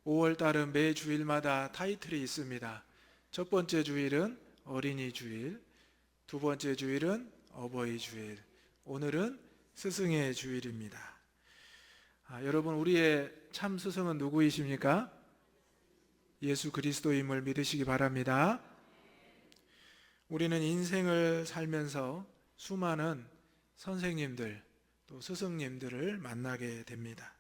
5월달은 매 주일마다 타이틀이 있습니다. 첫 번째 주일은 어린이 주일, 두 번째 주일은 어버이 주일, 오늘은 스승의 주일입니다. 여러분, 우리의 참 스승은 누구이십니까? 예수 그리스도임을 믿으시기 바랍니다. 우리는 인생을 살면서 수많은 선생님들, 또 스승님들을 만나게 됩니다.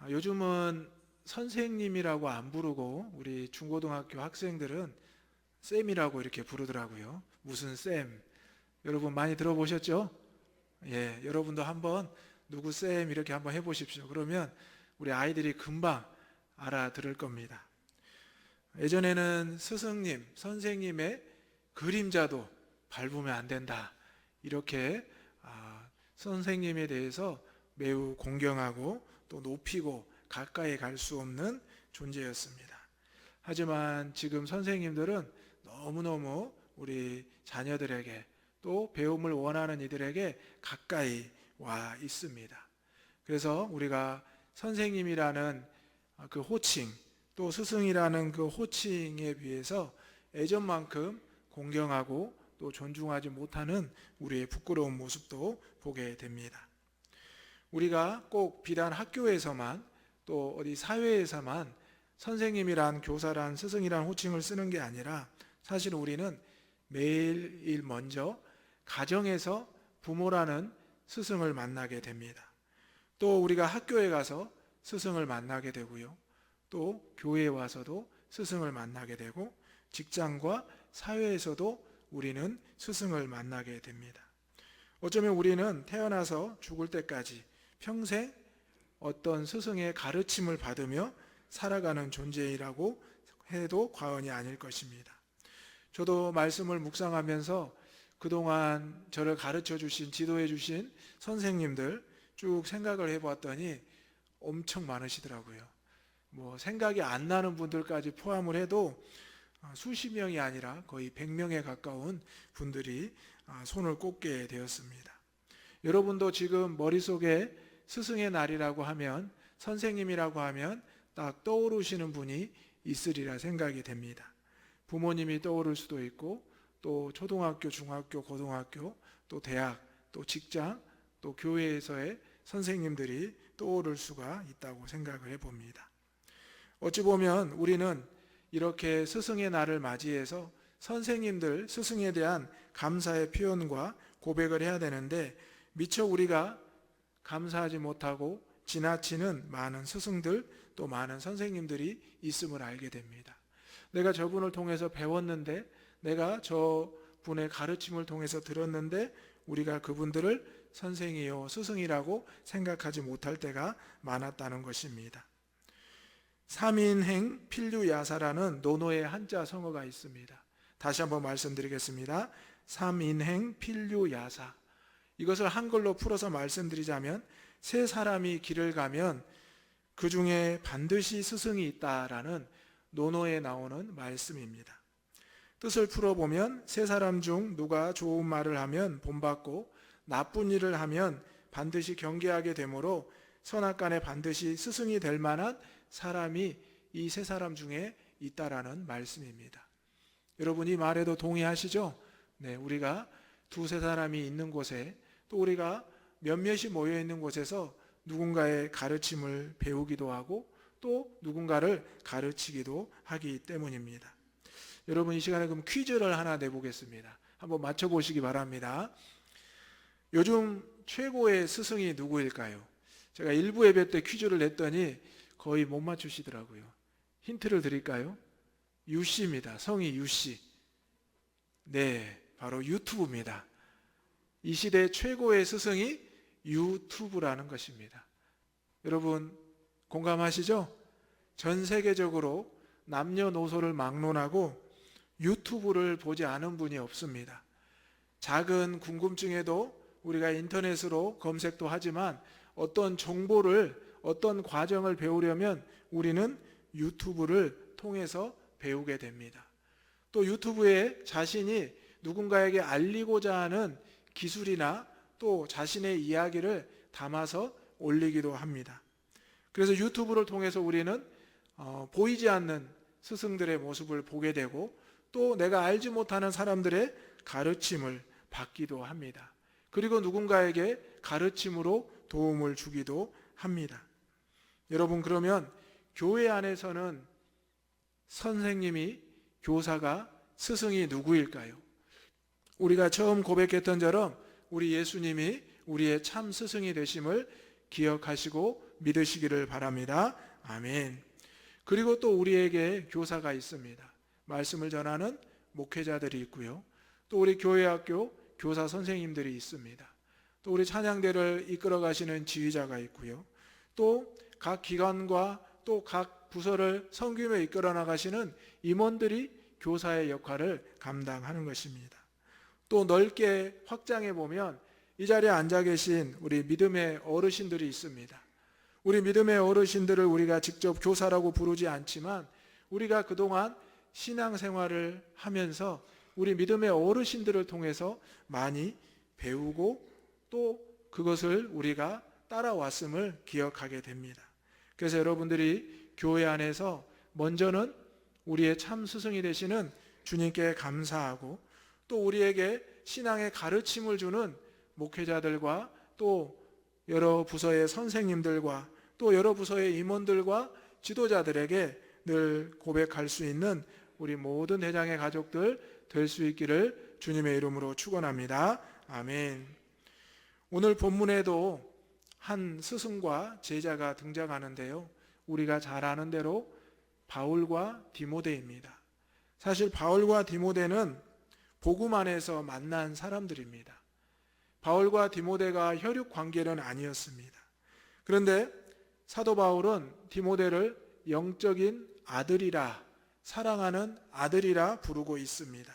요즘은 선생님이라고 안 부르고 우리 중고등학교 학생들은 쌤이라고 이렇게 부르더라고요. 무슨 쌤. 여러분 많이 들어보셨죠? 예, 여러분도 한번 누구 쌤 이렇게 한번 해보십시오. 그러면 우리 아이들이 금방 알아들을 겁니다. 예전에는 스승님, 선생님의 그림자도 밟으면 안 된다. 이렇게 선생님에 대해서 매우 공경하고 또 높이고 가까이 갈 수 없는 존재였습니다. 하지만 지금 선생님들은 너무너무 우리 자녀들에게 또 배움을 원하는 이들에게 가까이 와 있습니다. 그래서 우리가 선생님이라는 그 호칭, 또 스승이라는 그 호칭에 비해서 예전만큼 공경하고 또 존중하지 못하는 우리의 부끄러운 모습도 보게 됩니다. 우리가 꼭 비단 학교에서만 또 어디 사회에서만 선생님이란, 교사란, 스승이란 호칭을 쓰는 게 아니라 사실 우리는 매일 먼저 가정에서 부모라는 스승을 만나게 됩니다. 또 우리가 학교에 가서 스승을 만나게 되고요. 또 교회에 와서도 스승을 만나게 되고 직장과 사회에서도 우리는 스승을 만나게 됩니다. 어쩌면 우리는 태어나서 죽을 때까지 평생 어떤 스승의 가르침을 받으며 살아가는 존재이라고 해도 과언이 아닐 것입니다. 저도 말씀을 묵상하면서 그동안 저를 가르쳐 주신, 지도해 주신 선생님들 쭉 생각을 해보았더니 엄청 많으시더라고요. 생각이 안 나는 분들까지 포함을 해도 수십 명이 아니라 거의 100명에 가까운 분들이 손을 꼽게 되었습니다. 여러분도 지금 머릿속에 스승의 날이라고 하면, 선생님이라고 하면 딱 떠오르시는 분이 있으리라 생각이 됩니다. 부모님이 떠오를 수도 있고, 또 초등학교, 중학교, 고등학교, 또 대학, 또 직장, 또 교회에서의 선생님들이 떠오를 수가 있다고 생각을 해봅니다. 어찌 보면 우리는 이렇게 스승의 날을 맞이해서 선생님들, 스승에 대한 감사의 표현과 고백을 해야 되는데 미처 우리가 감사하지 못하고 지나치는 많은 스승들, 또 많은 선생님들이 있음을 알게 됩니다. 내가 저분을 통해서 배웠는데, 내가 저분의 가르침을 통해서 들었는데 우리가 그분들을 선생이요 스승이라고 생각하지 못할 때가 많았다는 것입니다. 삼인행 필류야사라는 노노의 한자 성어가 있습니다. 다시 한번 말씀드리겠습니다. 삼인행 필류야사. 이것을 한글로 풀어서 말씀드리자면 세 사람이 길을 가면 그 중에 반드시 스승이 있다라는 논어에 나오는 말씀입니다. 뜻을 풀어보면 세 사람 중 누가 좋은 말을 하면 본받고 나쁜 일을 하면 반드시 경계하게 되므로 선악간에 반드시 스승이 될 만한 사람이 이 세 사람 중에 있다라는 말씀입니다. 여러분 이 말에도 동의하시죠? 네, 우리가 두세 사람이 있는 곳에, 또 우리가 몇몇이 모여 있는 곳에서 누군가의 가르침을 배우기도 하고 또 누군가를 가르치기도 하기 때문입니다. 여러분 이 시간에 그럼 퀴즈를 하나 내보겠습니다. 한번 맞춰보시기 바랍니다. 요즘 최고의 스승이 누구일까요? 제가 일부 예배 때 퀴즈를 냈더니 거의 못 맞추시더라고요. 힌트를 드릴까요? 유씨입니다. 성이 유씨. 네, 바로 유튜브입니다. 이 시대 최고의 스승이 유튜브라는 것입니다. 여러분 공감하시죠? 전 세계적으로 남녀노소를 막론하고 유튜브를 보지 않은 분이 없습니다. 작은 궁금증에도 우리가 인터넷으로 검색도 하지만 어떤 정보를, 어떤 과정을 배우려면 우리는 유튜브를 통해서 배우게 됩니다. 또 유튜브에 자신이 누군가에게 알리고자 하는 기술이나 또 자신의 이야기를 담아서 올리기도 합니다. 그래서 유튜브를 통해서 우리는 보이지 않는 스승들의 모습을 보게 되고 또 내가 알지 못하는 사람들의 가르침을 받기도 합니다. 그리고 누군가에게 가르침으로 도움을 주기도 합니다. 여러분, 그러면 교회 안에서는 선생님이, 교사가, 스승이 누구일까요? 우리가 처음 고백했던 처럼 우리 예수님이 우리의 참 스승이 되심을 기억하시고 믿으시기를 바랍니다. 아멘. 그리고 또 우리에게 교사가 있습니다. 말씀을 전하는 목회자들이 있고요. 또 우리 교회학교 교사 선생님들이 있습니다. 또 우리 찬양대를 이끌어 가시는 지휘자가 있고요. 또 각 기관과 또 각 부서를 섬기며 이끌어 나가시는 임원들이 교사의 역할을 감당하는 것입니다. 또 넓게 확장해 보면 이 자리에 앉아 계신 우리 믿음의 어르신들이 있습니다. 우리 믿음의 어르신들을 우리가 직접 교사라고 부르지 않지만 우리가 그동안 신앙생활을 하면서 우리 믿음의 어르신들을 통해서 많이 배우고 또 그것을 우리가 따라왔음을 기억하게 됩니다. 그래서 여러분들이 교회 안에서 먼저는 우리의 참 스승이 되시는 주님께 감사하고 또 우리에게 신앙의 가르침을 주는 목회자들과 또 여러 부서의 선생님들과 또 여러 부서의 임원들과 지도자들에게 늘 고백할 수 있는 우리 모든 대장의 가족들 될 수 있기를 주님의 이름으로 축원합니다. 아멘. 오늘 본문에도 한 스승과 제자가 등장하는데요. 우리가 잘 아는 대로 바울과 디모데입니다. 사실 바울과 디모데는 복음 안에서 만난 사람들입니다. 바울과 디모데가 혈육 관계는 아니었습니다. 그런데 사도 바울은 디모데를 영적인 아들이라, 사랑하는 아들이라 부르고 있습니다.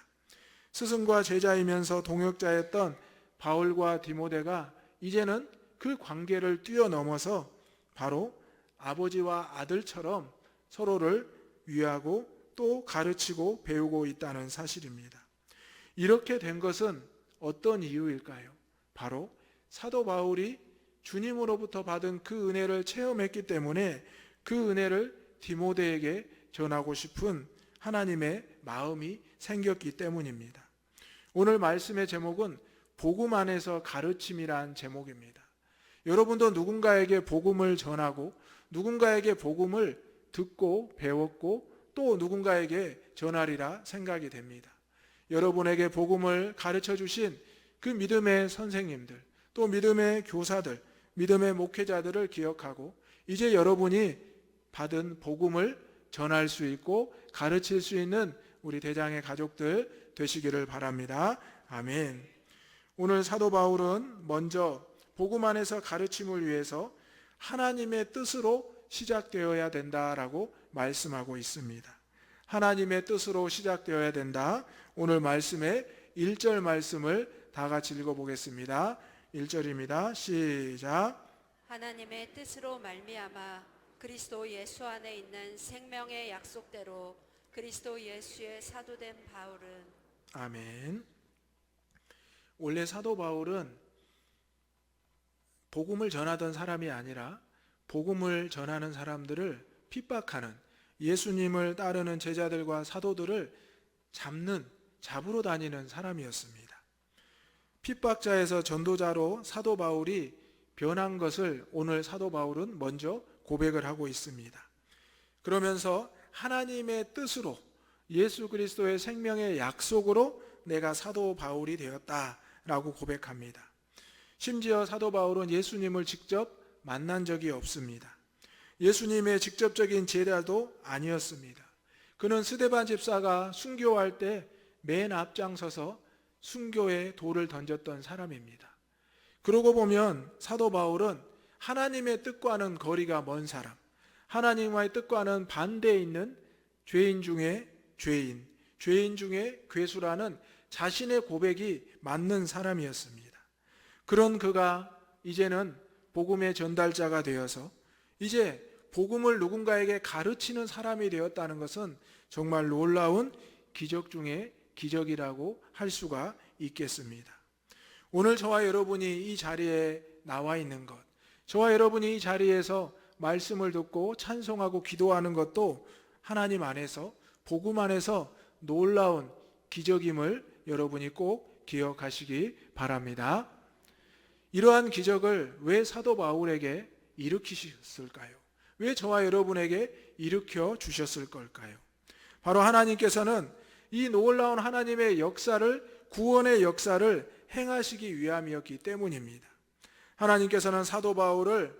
스승과 제자이면서 동역자였던 바울과 디모데가 이제는 그 관계를 뛰어넘어서 바로 아버지와 아들처럼 서로를 위하고 또 가르치고 배우고 있다는 사실입니다. 이렇게 된 것은 어떤 이유일까요? 바로 사도 바울이 주님으로부터 받은 그 은혜를 체험했기 때문에 그 은혜를 디모데에게 전하고 싶은 하나님의 마음이 생겼기 때문입니다. 오늘 말씀의 제목은 복음 안에서 가르침이란 제목입니다. 여러분도 누군가에게 복음을 전하고 누군가에게 복음을 듣고 배웠고 또 누군가에게 전하리라 생각이 됩니다. 여러분에게 복음을 가르쳐 주신 그 믿음의 선생님들, 또 믿음의 교사들, 믿음의 목회자들을 기억하고 이제 여러분이 받은 복음을 전할 수 있고 가르칠 수 있는 우리 대장의 가족들 되시기를 바랍니다. 아멘. 오늘 사도 바울은 먼저 복음 안에서 가르침을 위해서 하나님의 뜻으로 시작되어야 된다라고 말씀하고 있습니다. 하나님의 뜻으로 시작되어야 된다. 오늘 말씀의 1절 말씀을 다 같이 읽어보겠습니다. 1절입니다. 시작. 하나님의 뜻으로 말미암아 그리스도 예수 안에 있는 생명의 약속대로 그리스도 예수의 사도된 바울은. 아멘. 원래 사도 바울은 복음을 전하던 사람이 아니라 복음을 전하는 사람들을 핍박하는, 예수님을 따르는 제자들과 사도들을 잡으러 다니는 사람이었습니다. 핍박자에서 전도자로 사도 바울이 변한 것을 오늘 사도 바울은 먼저 고백을 하고 있습니다. 그러면서 하나님의 뜻으로, 예수 그리스도의 생명의 약속으로 내가 사도 바울이 되었다라고 고백합니다. 심지어 사도 바울은 예수님을 직접 만난 적이 없습니다. 예수님의 직접적인 제자도 아니었습니다. 그는 스데반 집사가 순교할 때 맨 앞장서서 순교에 돌을 던졌던 사람입니다. 그러고 보면 사도 바울은 하나님의 뜻과는 거리가 먼 사람, 하나님과의 뜻과는 반대에 있는 죄인 중에 죄인, 죄인 중에 괴수라는 자신의 고백이 맞는 사람이었습니다. 그런 그가 이제는 복음의 전달자가 되어서 이제 복음을 누군가에게 가르치는 사람이 되었다는 것은 정말 놀라운 기적 중에 기적이라고 할 수가 있겠습니다. 오늘 저와 여러분이 이 자리에 나와 있는 것, 저와 여러분이 이 자리에서 말씀을 듣고 찬송하고 기도하는 것도 하나님 안에서, 복음 안에서 놀라운 기적임을 여러분이 꼭 기억하시기 바랍니다. 이러한 기적을 왜 사도 바울에게 일으키셨을까요? 왜 저와 여러분에게 일으켜 주셨을 걸까요? 바로 하나님께서는 이 놀라운 하나님의 역사를, 구원의 역사를 행하시기 위함이었기 때문입니다. 하나님께서는 사도 바울을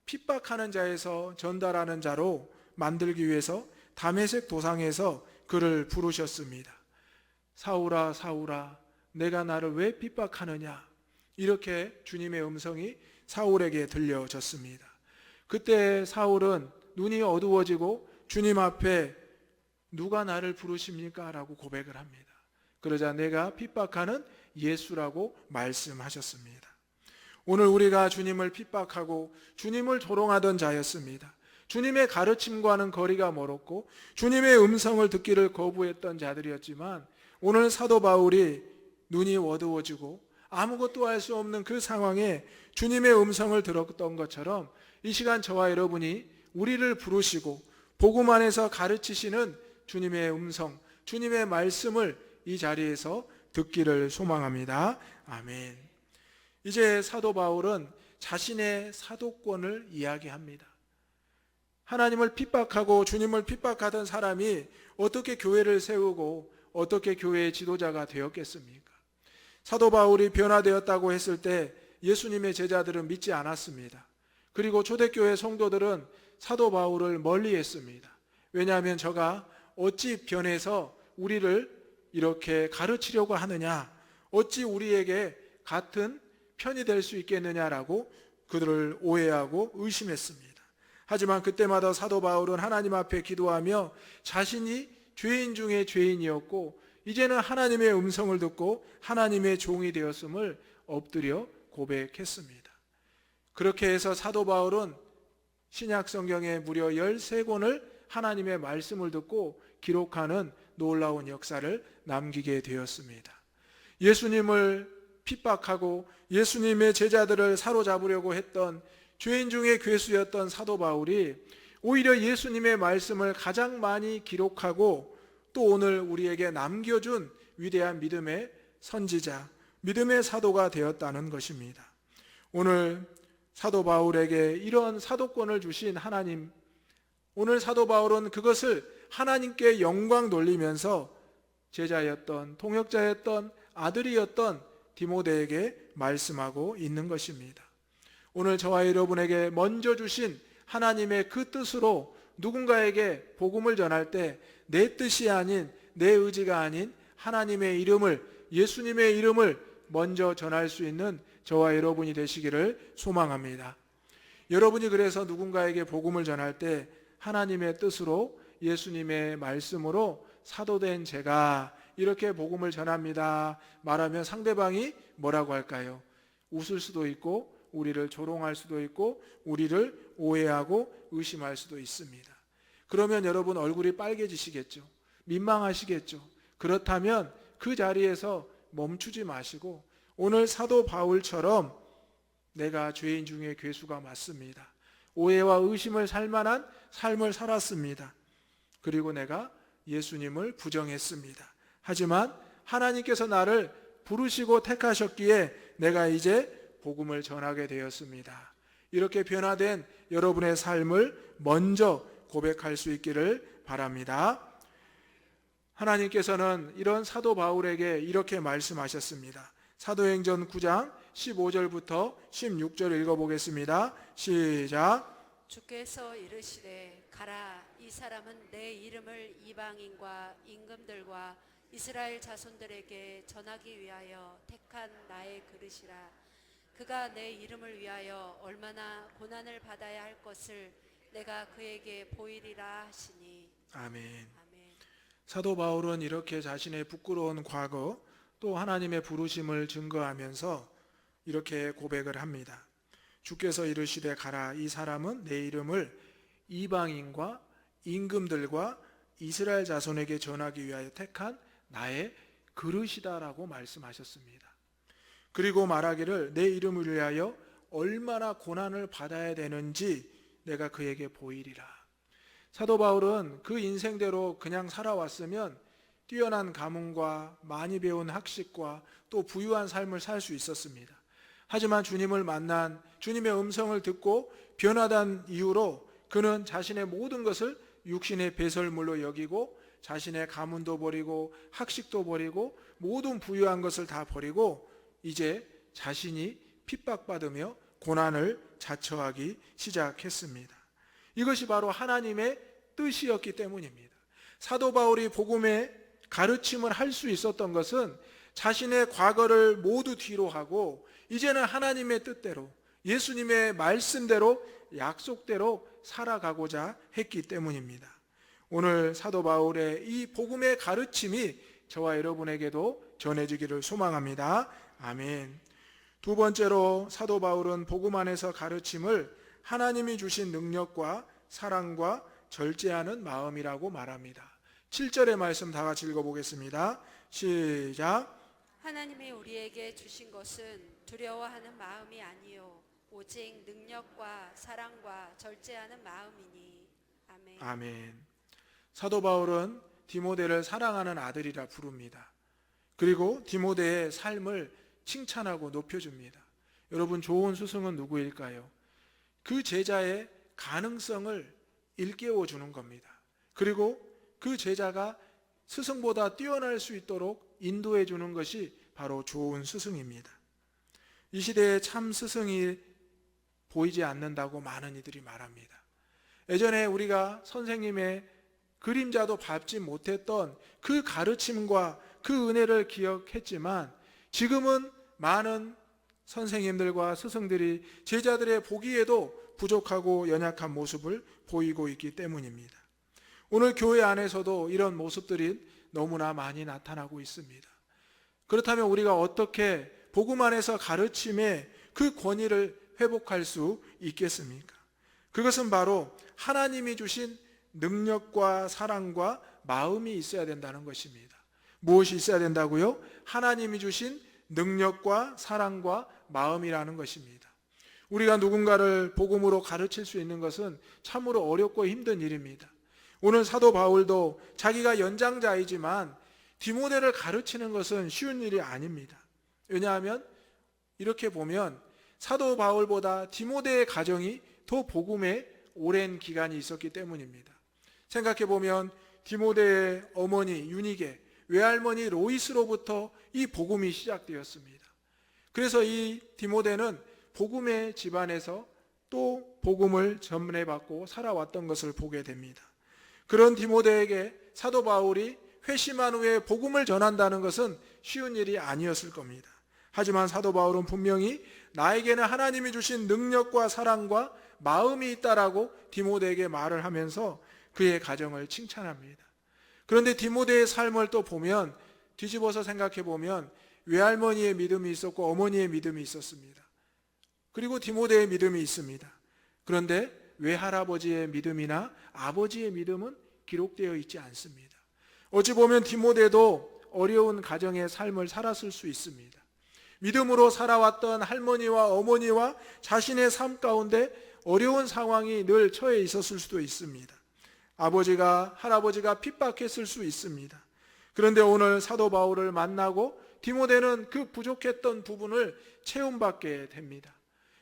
핍박하는 자에서 전달하는 자로 만들기 위해서 다메섹 도상에서 그를 부르셨습니다. 사울아, 사울아, 내가 나를 왜 핍박하느냐? 이렇게 주님의 음성이 사울에게 들려졌습니다. 그때 사울은 눈이 어두워지고 주님 앞에 누가 나를 부르십니까? 라고 고백을 합니다. 그러자 내가 핍박하는 예수라고 말씀하셨습니다. 오늘 우리가 주님을 핍박하고 주님을 조롱하던 자였습니다. 주님의 가르침과는 거리가 멀었고 주님의 음성을 듣기를 거부했던 자들이었지만, 오늘 사도 바울이 눈이 어두워지고 아무것도 할 수 없는 그 상황에 주님의 음성을 들었던 것처럼 이 시간 저와 여러분이 우리를 부르시고 복음 안에서 가르치시는 주님의 음성, 주님의 말씀을 이 자리에서 듣기를 소망합니다. 아멘. 이제 사도 바울은 자신의 사도권을 이야기합니다. 하나님을 핍박하고 주님을 핍박하던 사람이 어떻게 교회를 세우고 어떻게 교회의 지도자가 되었겠습니까? 사도 바울이 변화되었다고 했을 때 예수님의 제자들은 믿지 않았습니다. 그리고 초대교회 성도들은 사도 바울을 멀리했습니다. 왜냐하면 저가 어찌 변해서 우리를 이렇게 가르치려고 하느냐, 어찌 우리에게 같은 편이 될 수 있겠느냐라고 그들을 오해하고 의심했습니다. 하지만 그때마다 사도 바울은 하나님 앞에 기도하며 자신이 죄인 중에 죄인이었고 이제는 하나님의 음성을 듣고 하나님의 종이 되었음을 엎드려 고백했습니다. 그렇게 해서 사도 바울은 신약 성경에 무려 13권을 하나님의 말씀을 듣고 기록하는 놀라운 역사를 남기게 되었습니다. 예수님을 핍박하고 예수님의 제자들을 사로잡으려고 했던 죄인 중에 괴수였던 사도 바울이 오히려 예수님의 말씀을 가장 많이 기록하고 또 오늘 우리에게 남겨준 위대한 믿음의 선지자, 믿음의 사도가 되었다는 것입니다. 오늘 사도 바울에게 이런 사도권을 주신 하나님, 오늘 사도 바울은 그것을 하나님께 영광 돌리면서 제자였던, 동역자였던, 아들이었던 디모데에게 말씀하고 있는 것입니다. 오늘 저와 여러분에게 먼저 주신 하나님의 그 뜻으로 누군가에게 복음을 전할 때 내 뜻이 아닌, 내 의지가 아닌 하나님의 이름을, 예수님의 이름을 먼저 전할 수 있는 저와 여러분이 되시기를 소망합니다. 여러분이 그래서 누군가에게 복음을 전할 때 하나님의 뜻으로, 예수님의 말씀으로 사도된 제가 이렇게 복음을 전합니다 말하면 상대방이 뭐라고 할까요? 웃을 수도 있고 우리를 조롱할 수도 있고 우리를 오해하고 의심할 수도 있습니다. 그러면 여러분 얼굴이 빨개지시겠죠? 민망하시겠죠? 그렇다면 그 자리에서 멈추지 마시고 오늘 사도 바울처럼 내가 죄인 중에 괴수가 맞습니다. 오해와 의심을 살 만한 삶을 살았습니다. 그리고 내가 예수님을 부정했습니다. 하지만 하나님께서 나를 부르시고 택하셨기에 내가 이제 복음을 전하게 되었습니다. 이렇게 변화된 여러분의 삶을 먼저 고백할 수 있기를 바랍니다. 하나님께서는 이런 사도 바울에게 이렇게 말씀하셨습니다. 사도행전 9장 15절부터 16절 읽어보겠습니다. 시작. 주께서 이르시되 가라, 이 사람은 내 이름을 이방인과 임금들과 이스라엘 자손들에게 전하기 위하여 택한 나의 그릇이라. 그가 내 이름을 위하여 얼마나 고난을 받아야 할 것을 내가 그에게 보이리라 하시니. 아멘. 아멘. 사도 바울은 이렇게 자신의 부끄러운 과거 또 하나님의 부르심을 증거하면서 이렇게 고백을 합니다. 주께서 이르시되 가라, 이 사람은 내 이름을 이방인과 임금들과 이스라엘 자손에게 전하기 위하여 택한 나의 그릇이다라고 말씀하셨습니다. 그리고 말하기를 내 이름을 위하여 얼마나 고난을 받아야 되는지 내가 그에게 보이리라. 사도 바울은 그 인생대로 그냥 살아왔으면 뛰어난 가문과 많이 배운 학식과 또 부유한 삶을 살 수 있었습니다. 하지만 주님을 만난 주님의 음성을 듣고 변화된 이후로 그는 자신의 모든 것을 육신의 배설물로 여기고 자신의 가문도 버리고 학식도 버리고 모든 부유한 것을 다 버리고 이제 자신이 핍박받으며 고난을 자처하기 시작했습니다. 이것이 바로 하나님의 뜻이었기 때문입니다. 사도 바울이 복음의 가르침을 할 수 있었던 것은 자신의 과거를 모두 뒤로 하고 이제는 하나님의 뜻대로 예수님의 말씀대로 약속대로 살아가고자 했기 때문입니다. 오늘 사도 바울의 이 복음의 가르침이 저와 여러분에게도 전해지기를 소망합니다. 아멘. 두 번째로 사도 바울은 복음 안에서 가르침을 하나님이 주신 능력과 사랑과 절제하는 마음이라고 말합니다. 7절의 말씀 다 같이 읽어보겠습니다. 시작. 하나님이 우리에게 주신 것은 두려워하는 마음이 아니요 오직 능력과 사랑과 절제하는 마음이니. 아멘. 아멘. 사도 바울은 디모데를 사랑하는 아들이라 부릅니다. 그리고 디모데의 삶을 칭찬하고 높여줍니다. 여러분, 좋은 스승은 누구일까요? 그 제자의 가능성을 일깨워 주는 겁니다. 그리고 그 제자가 스승보다 뛰어날 수 있도록 인도해 주는 것이 바로 좋은 스승입니다. 이 시대에 참 스승이 보이지 않는다고 많은 이들이 말합니다. 예전에 우리가 선생님의 그림자도 밟지 못했던 그 가르침과 그 은혜를 기억했지만 지금은 많은 선생님들과 스승들이 제자들의 보기에도 부족하고 연약한 모습을 보이고 있기 때문입니다. 오늘 교회 안에서도 이런 모습들이 너무나 많이 나타나고 있습니다. 그렇다면 우리가 어떻게 복음 안에서 가르침의 그 권위를 회복할 수 있겠습니까? 그것은 바로 하나님이 주신 능력과 사랑과 마음이 있어야 된다는 것입니다. 무엇이 있어야 된다고요? 하나님이 주신 능력과 사랑과 마음이라는 것입니다. 우리가 누군가를 복음으로 가르칠 수 있는 것은 참으로 어렵고 힘든 일입니다. 오늘 사도 바울도 자기가 연장자이지만 디모데를 가르치는 것은 쉬운 일이 아닙니다. 왜냐하면 이렇게 보면 사도 바울보다 디모데의 가정이 더 복음에 오랜 기간이 있었기 때문입니다. 생각해 보면 디모데의 어머니 유니게, 외할머니 로이스로부터 이 복음이 시작되었습니다. 그래서 이 디모데는 복음의 집안에서 또 복음을 전해받고 살아왔던 것을 보게 됩니다. 그런 디모데에게 사도 바울이 회심한 후에 복음을 전한다는 것은 쉬운 일이 아니었을 겁니다. 하지만 사도 바울은 분명히 나에게는 하나님이 주신 능력과 사랑과 마음이 있다라고 디모데에게 말을 하면서 그의 가정을 칭찬합니다. 그런데 디모데의 삶을 또 보면 뒤집어서 생각해 보면 외할머니의 믿음이 있었고 어머니의 믿음이 있었습니다. 그리고 디모데의 믿음이 있습니다. 그런데 외할아버지의 믿음이나 아버지의 믿음은 기록되어 있지 않습니다. 어찌 보면 디모데도 어려운 가정의 삶을 살았을 수 있습니다. 믿음으로 살아왔던 할머니와 어머니와 자신의 삶 가운데 어려운 상황이 늘 처해 있었을 수도 있습니다. 아버지가, 할아버지가 핍박했을 수 있습니다. 그런데 오늘 사도 바울을 만나고 디모데는 그 부족했던 부분을 채움받게 됩니다.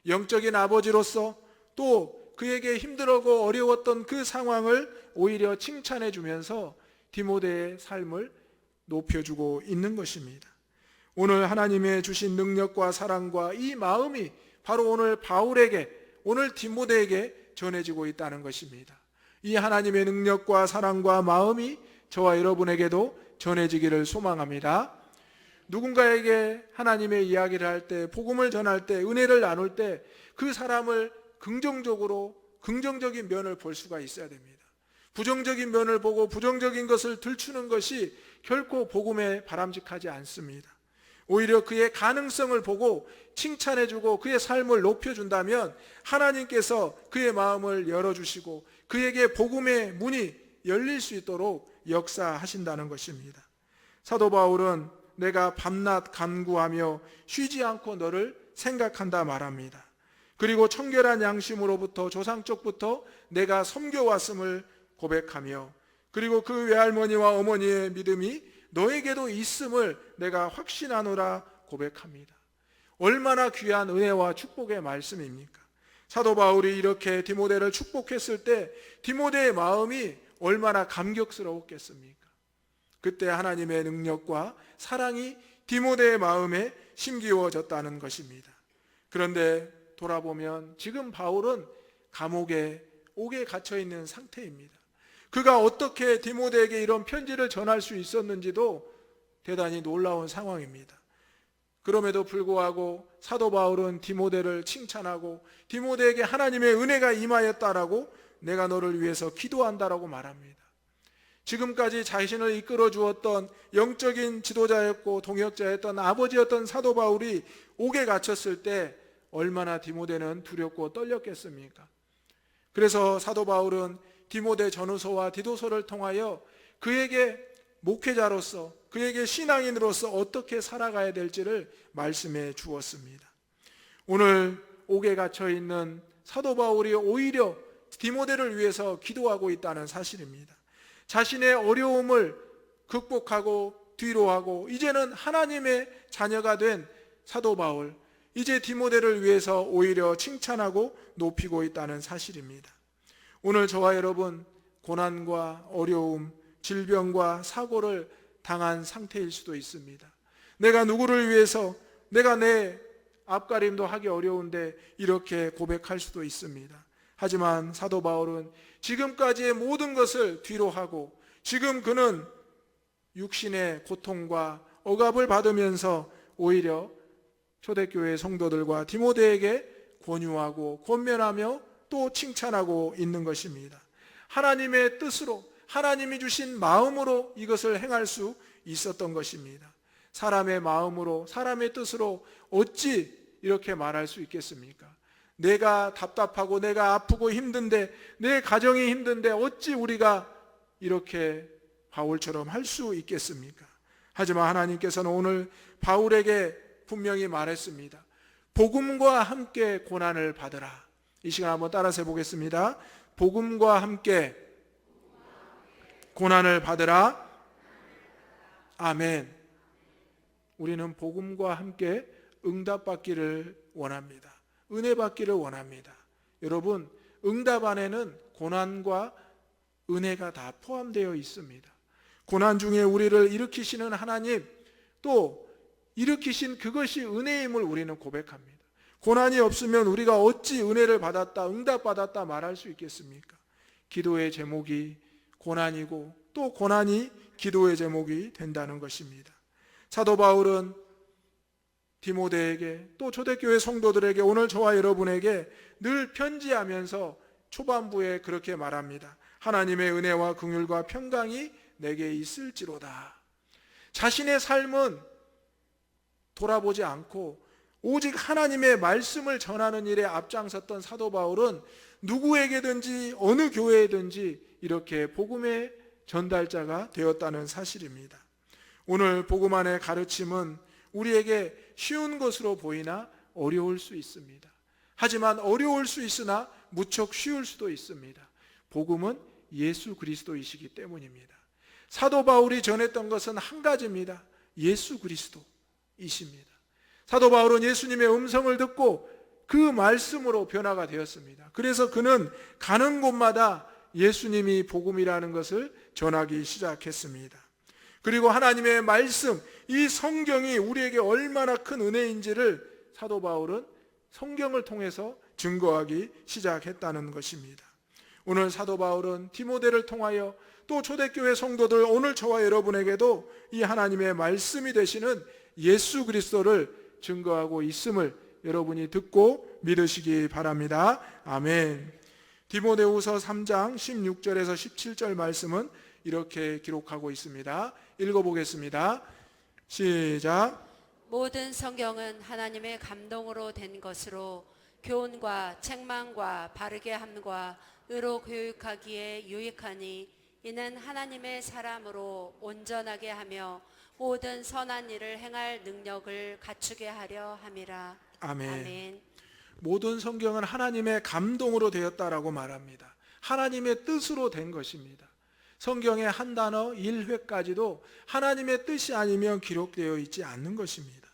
영적인 아버지로서 또 그에게 힘들고 어려웠던 그 상황을 오히려 칭찬해 주면서 디모데의 삶을 높여주고 있는 것입니다. 오늘 하나님의 주신 능력과 사랑과 이 마음이 바로 오늘 바울에게, 오늘 디모데에게 전해지고 있다는 것입니다. 이 하나님의 능력과 사랑과 마음이 저와 여러분에게도 전해지기를 소망합니다. 누군가에게 하나님의 이야기를 할 때, 복음을 전할 때, 은혜를 나눌 때 그 사람을 긍정적으로, 긍정적인 면을 볼 수가 있어야 됩니다. 부정적인 면을 보고 부정적인 것을 들추는 것이 결코 복음에 바람직하지 않습니다. 오히려 그의 가능성을 보고 칭찬해주고 그의 삶을 높여준다면 하나님께서 그의 마음을 열어주시고 그에게 복음의 문이 열릴 수 있도록 역사하신다는 것입니다. 사도 바울은 내가 밤낮 간구하며 쉬지 않고 너를 생각한다 말합니다. 그리고 청결한 양심으로부터 조상 쪽부터 내가 섬겨왔음을 고백하며, 그리고 그 외할머니와 어머니의 믿음이 너에게도 있음을 내가 확신하노라 고백합니다. 얼마나 귀한 은혜와 축복의 말씀입니까? 사도 바울이 이렇게 디모데를 축복했을 때 디모데의 마음이 얼마나 감격스러웠겠습니까? 그때 하나님의 능력과 사랑이 디모데의 마음에 심기워졌다는 것입니다. 그런데 돌아보면 지금 바울은 감옥에 옥에 갇혀 있는 상태입니다. 그가 어떻게 디모데에게 이런 편지를 전할 수 있었는지도 대단히 놀라운 상황입니다. 그럼에도 불구하고 사도 바울은 디모데를 칭찬하고 디모데에게 하나님의 은혜가 임하였다라고 내가 너를 위해서 기도한다라고 말합니다. 지금까지 자신을 이끌어 주었던 영적인 지도자였고 동역자였던 아버지였던 사도 바울이 옥에 갇혔을 때 얼마나 디모데는 두렵고 떨렸겠습니까? 그래서 사도 바울은 디모데 전후서와 디도서를 통하여 그에게 목회자로서, 그에게 신앙인으로서 어떻게 살아가야 될지를 말씀해 주었습니다. 오늘 옥에 갇혀 있는 사도 바울이 오히려 디모데를 위해서 기도하고 있다는 사실입니다. 자신의 어려움을 극복하고 뒤로하고 이제는 하나님의 자녀가 된 사도 바울, 이제 디모데를 위해서 오히려 칭찬하고 높이고 있다는 사실입니다. 오늘 저와 여러분 고난과 어려움, 질병과 사고를 당한 상태일 수도 있습니다. 내가 누구를 위해서, 내가 내 앞가림도 하기 어려운데 이렇게 고백할 수도 있습니다. 하지만 사도 바울은 지금까지의 모든 것을 뒤로 하고 지금 그는 육신의 고통과 억압을 받으면서 오히려 초대교회 성도들과 디모데에게 권유하고 권면하며 또 칭찬하고 있는 것입니다. 하나님의 뜻으로, 하나님이 주신 마음으로 이것을 행할 수 있었던 것입니다. 사람의 마음으로, 사람의 뜻으로 어찌 이렇게 말할 수 있겠습니까? 내가 답답하고 내가 아프고 힘든데, 내 가정이 힘든데 어찌 우리가 이렇게 바울처럼 할 수 있겠습니까? 하지만 하나님께서는 오늘 바울에게 분명히 말했습니다. 복음과 함께 고난을 받으라. 이 시간 한번 따라서 해보겠습니다. 복음과 함께 고난을 받으라. 아멘. 우리는 복음과 함께 응답받기를 원합니다. 은혜 받기를 원합니다. 여러분, 응답 안에는 고난과 은혜가 다 포함되어 있습니다. 고난 중에 우리를 일으키시는 하나님, 또 일으키신 그것이 은혜임을 우리는 고백합니다. 고난이 없으면 우리가 어찌 은혜를 받았다, 응답받았다 말할 수 있겠습니까? 기도의 제목이 고난이고 또 고난이 기도의 제목이 된다는 것입니다. 사도 바울은 디모데에게 또 초대교회 성도들에게, 오늘 저와 여러분에게 늘 편지하면서 초반부에 그렇게 말합니다. 하나님의 은혜와 긍휼과 평강이 내게 있을지로다. 자신의 삶은 돌아보지 않고 오직 하나님의 말씀을 전하는 일에 앞장섰던 사도 바울은 누구에게든지 어느 교회에든지 이렇게 복음의 전달자가 되었다는 사실입니다. 오늘 복음 안의 가르침은 우리에게 쉬운 것으로 보이나 어려울 수 있습니다. 하지만 어려울 수 있으나 무척 쉬울 수도 있습니다. 복음은 예수 그리스도이시기 때문입니다. 사도 바울이 전했던 것은 한 가지입니다. 예수 그리스도이십니다. 사도 바울은 예수님의 음성을 듣고 그 말씀으로 변화가 되었습니다. 그래서 그는 가는 곳마다 예수님이 복음이라는 것을 전하기 시작했습니다. 그리고 하나님의 말씀, 이 성경이 우리에게 얼마나 큰 은혜인지를 사도 바울은 성경을 통해서 증거하기 시작했다는 것입니다. 오늘 사도 바울은 디모데를 통하여 또 초대교회 성도들, 오늘 저와 여러분에게도 이 하나님의 말씀이 되시는 예수 그리스도를 증거하고 있음을 여러분이 듣고 믿으시기 바랍니다. 아멘. 디모데후서 3장 16절에서 17절 말씀은 이렇게 기록하고 있습니다. 읽어보겠습니다. 시작. 모든 성경은 하나님의 감동으로 된 것으로 교훈과 책망과 바르게 함과 의로 교육하기에 유익하니 이는 하나님의 사람으로 온전하게 하며 모든 선한 일을 행할 능력을 갖추게 하려 함이라. 아멘. 아멘. 모든 성경은 하나님의 감동으로 되었다라고 말합니다. 하나님의 뜻으로 된 것입니다. 성경의 한 단어 1회까지도 하나님의 뜻이 아니면 기록되어 있지 않는 것입니다.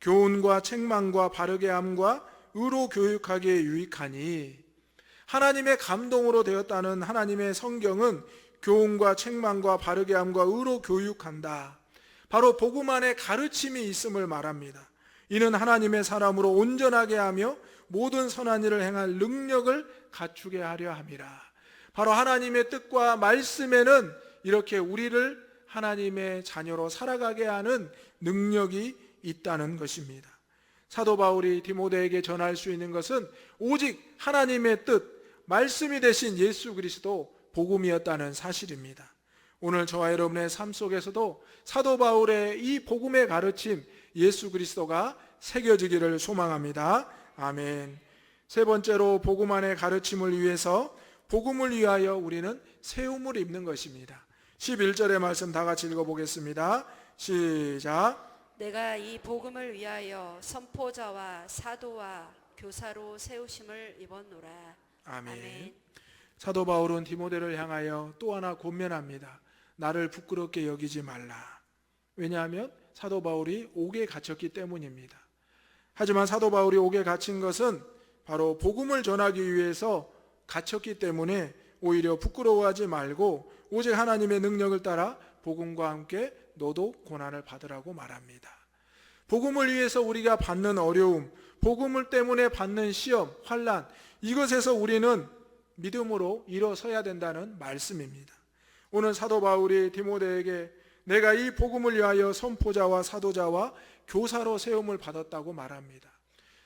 교훈과 책망과 바르게 함과 의로 교육하기에 유익하니, 하나님의 감동으로 되었다는 하나님의 성경은 교훈과 책망과 바르게 함과 의로 교육한다. 바로 복음 안에 가르침이 있음을 말합니다. 이는 하나님의 사람으로 온전하게 하며 모든 선한 일을 행할 능력을 갖추게 하려 함이라. 바로 하나님의 뜻과 말씀에는 이렇게 우리를 하나님의 자녀로 살아가게 하는 능력이 있다는 것입니다. 사도 바울이 디모데에게 전할 수 있는 것은 오직 하나님의 뜻, 말씀이 되신 예수 그리스도 복음이었다는 사실입니다. 오늘 저와 여러분의 삶 속에서도 사도 바울의 이 복음의 가르침, 예수 그리스도가 새겨지기를 소망합니다. 아멘. 세 번째로 복음 안의 가르침을 위해서, 복음을 위하여 우리는 세움을 입는 것입니다. 11절의 말씀 다 같이 읽어보겠습니다. 시작. 내가 이 복음을 위하여 선포자와 사도와 교사로 세우심을 입었노라. 아멘. 아멘. 사도 바울은 디모데를 향하여 또 하나 권면합니다. 나를 부끄럽게 여기지 말라. 왜냐하면 사도 바울이 옥에 갇혔기 때문입니다. 하지만 사도 바울이 옥에 갇힌 것은 바로 복음을 전하기 위해서 갇혔기 때문에 오히려 부끄러워하지 말고 오직 하나님의 능력을 따라 복음과 함께 너도 고난을 받으라고 말합니다. 복음을 위해서 우리가 받는 어려움, 복음을 때문에 받는 시험, 환난, 이것에서 우리는 믿음으로 일어서야 된다는 말씀입니다. 오늘 사도 바울이 디모데에게 내가 이 복음을 위하여 선포자와 사도자와 교사로 세움을 받았다고 말합니다.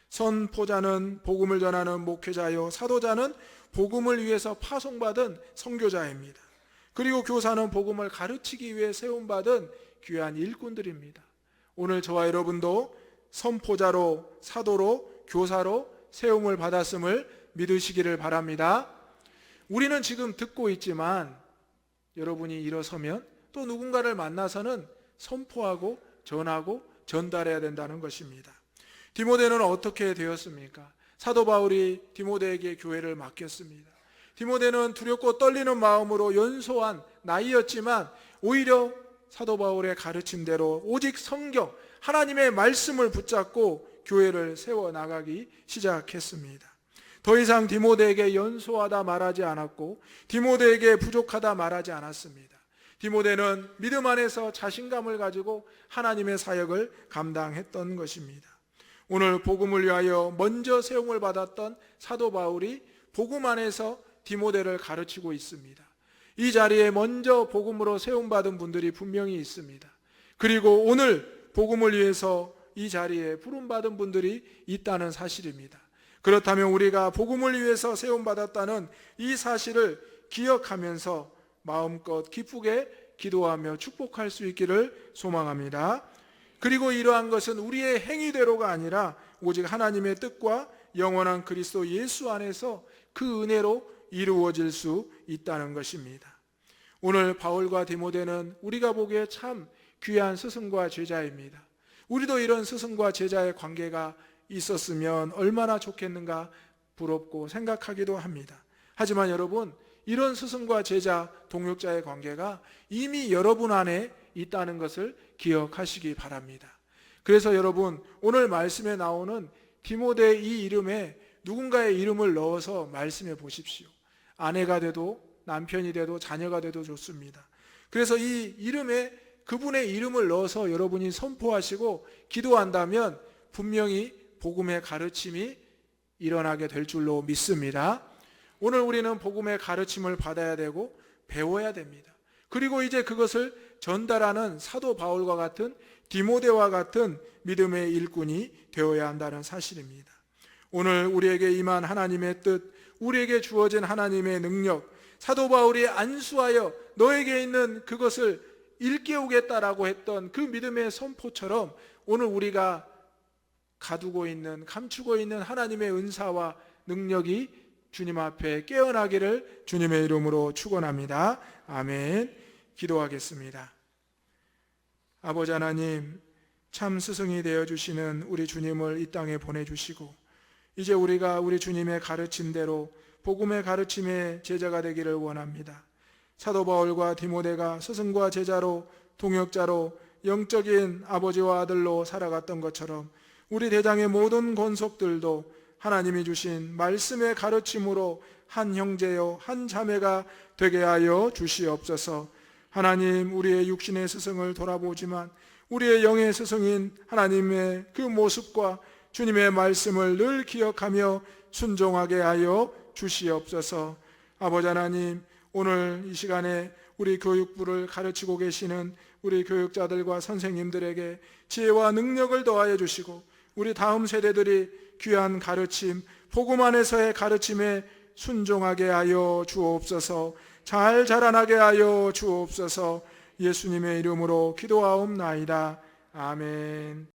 선포자는 복음을 전하는 목회자요, 사도자는 복음을 위해서 파송받은 선교자입니다. 그리고 교사는 복음을 가르치기 위해 세움받은 귀한 일꾼들입니다. 오늘 저와 여러분도 선포자로, 사도로, 교사로 세움을 받았음을 믿으시기를 바랍니다. 우리는 지금 듣고 있지만 여러분이 일어서면 또 누군가를 만나서는 선포하고 전하고 전달해야 된다는 것입니다. 디모데는 어떻게 되었습니까? 사도 바울이 디모데에게 교회를 맡겼습니다. 디모데는 두렵고 떨리는 마음으로 연소한 나이였지만 오히려 사도 바울의 가르침대로 오직 성경, 하나님의 말씀을 붙잡고 교회를 세워나가기 시작했습니다. 더 이상 디모데에게 연소하다 말하지 않았고 디모데에게 부족하다 말하지 않았습니다. 디모데는 믿음 안에서 자신감을 가지고 하나님의 사역을 감당했던 것입니다. 오늘 복음을 위하여 먼저 세움을 받았던 사도 바울이 복음 안에서 디모데를 가르치고 있습니다. 이 자리에 먼저 복음으로 세움받은 분들이 분명히 있습니다. 그리고 오늘 복음을 위해서 이 자리에 부름받은 분들이 있다는 사실입니다. 그렇다면 우리가 복음을 위해서 세움받았다는 이 사실을 기억하면서 마음껏 기쁘게 기도하며 축복할 수 있기를 소망합니다. 그리고 이러한 것은 우리의 행위대로가 아니라 오직 하나님의 뜻과 영원한 그리스도 예수 안에서 그 은혜로 이루어질 수 있다는 것입니다. 오늘 바울과 디모데는 우리가 보기에 참 귀한 스승과 제자입니다. 우리도 이런 스승과 제자의 관계가 있었으면 얼마나 좋겠는가 부럽고 생각하기도 합니다. 하지만 여러분, 이런 스승과 제자, 동역자의 관계가 이미 여러분 안에 있다는 것을 기억하시기 바랍니다. 그래서 여러분, 오늘 말씀에 나오는 디모데의 이 이름에 누군가의 이름을 넣어서 말씀해 보십시오. 아내가 돼도 남편이 돼도 자녀가 돼도 좋습니다. 그래서 이 이름에 그분의 이름을 넣어서 여러분이 선포하시고 기도한다면 분명히 복음의 가르침이 일어나게 될 줄로 믿습니다. 오늘 우리는 복음의 가르침을 받아야 되고 배워야 됩니다. 그리고 이제 그것을 전달하는 사도 바울과 같은 디모데와 같은 믿음의 일꾼이 되어야 한다는 사실입니다. 오늘 우리에게 임한 하나님의 뜻, 우리에게 주어진 하나님의 능력, 사도 바울이 안수하여 너에게 있는 그것을 일깨우겠다라고 했던 그 믿음의 선포처럼 오늘 우리가 가두고 있는, 감추고 있는 하나님의 은사와 능력이 주님 앞에 깨어나기를 주님의 이름으로 축원합니다. 아멘. 기도하겠습니다. 아버지 하나님, 참 스승이 되어주시는 우리 주님을 이 땅에 보내주시고 이제 우리가 우리 주님의 가르침대로 복음의 가르침의 제자가 되기를 원합니다. 사도 바울과 디모데가 스승과 제자로 동역자로 영적인 아버지와 아들로 살아갔던 것처럼 우리 대장의 모든 권속들도 하나님이 주신 말씀의 가르침으로 한 형제요 한 자매가 되게 하여 주시옵소서. 하나님, 우리의 육신의 스승을 돌아보지만 우리의 영의 스승인 하나님의 그 모습과 주님의 말씀을 늘 기억하며 순종하게 하여 주시옵소서. 아버지 하나님, 오늘 이 시간에 우리 교육부를 가르치고 계시는 우리 교육자들과 선생님들에게 지혜와 능력을 더하여 주시고 우리 다음 세대들이 귀한 가르침, 복음 안에서의 가르침에 순종하게 하여 주옵소서. 잘 자라나게 하여 주옵소서. 예수님의 이름으로 기도하옵나이다. 아멘.